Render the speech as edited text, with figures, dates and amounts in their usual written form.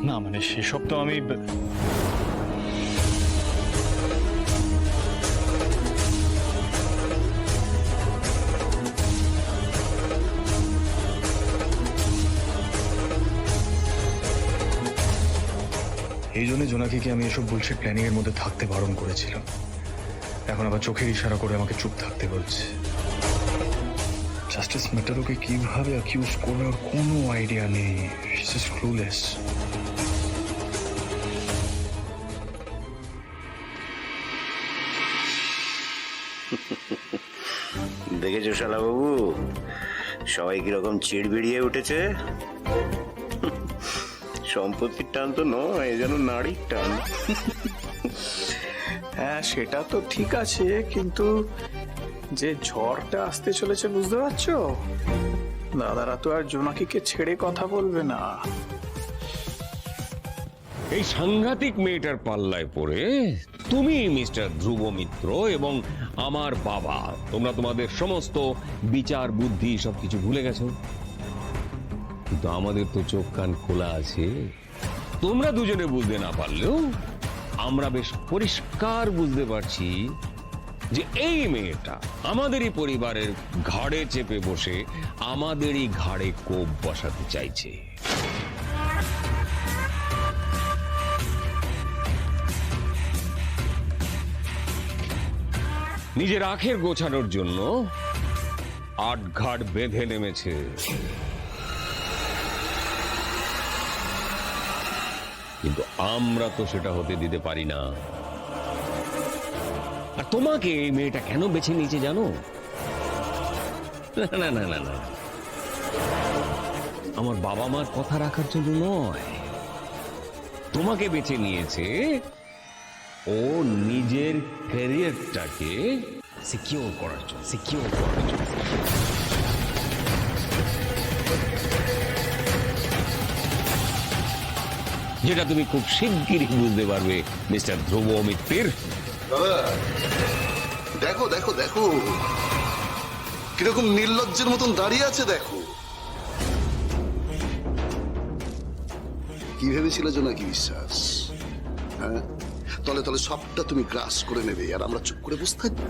না মানে সেসব তো আমি এই জন্য জোনাকিকে আমি এসব বুলশিট প্ল্যানিং এর মধ্যে থাকতে বারণ করেছিলাম। এখন আবার চোখের ইশারা করে আমাকে চুপ থাকতে বলছে। জাস্টিস মেটারোকে কিভাবে অ্যাকিউজ করবে ওর কোনো আইডিয়া নেই। She is clueless. দেখেছো শালা বাবু, সবাই কিরকম চিড় বেরিয়ে উঠেছে। সম্পত্তির টান তো নয়, যেন নারীর টান। হ্যাঁ সেটা তো ঠিক আছে, কিন্তু যে ঝড়টা আসতে চলেছে বুঝতে পারছো, দাদারা তো আর জোনাকিকে ছেড়ে কথা বলবে না। এই সাংঘাতিক মেয়েটার পাল্লায় পড়ে তুমি মিস্টার ধ্রুব মিত্র এবং আমার বাবা, তোমরা তোমাদের সমস্ত বিচার বুদ্ধি সবকিছু ভুলে গেছো। কিন্তু আমাদের তো চোখ কান খোলা আছে। তোমরা দুজনে বুঝতে না পারলেও আমরা বেশ পরিষ্কার বুঝতে পারছি যে এই মেয়েটা আমাদেরই পরিবারের ঘাড়ে চেপে বসে আমাদেরই ঘাড়ে কোপ বসাতে চাইছে। নিজের আখের গোছানোর জন্য আটঘাট বেঁধে নেমেছে। কিন্তু আমরা তো সেটা হতে দিতে পারি না। আর তোমাকে এই মেয়েটা কেন বেছে নিয়েছে জানো? না না না না, আমার বাবা মার কথা রাখার জন্য নয়, তোমাকে বেছে নিয়েছে ও নিজের ক্যারিয়ারটাকে সিকিউর করার জন্য। যেটা তুমি খুব শিগগিরই বুঝতে পারবে মিস্টার ধ্রুব মিত্র। দাদা দেখো দেখো দেখো, কিরকম নির্লজ্জের মতন দাঁড়িয়ে আছে দেখো। কি ভেবেছিল জোনাকি বিশ্বাস? হ্যাঁ, তলে তলে সবটা তুমি গ্রাস করে নেবে আর আমরা চুপ করে বসে থাকবো?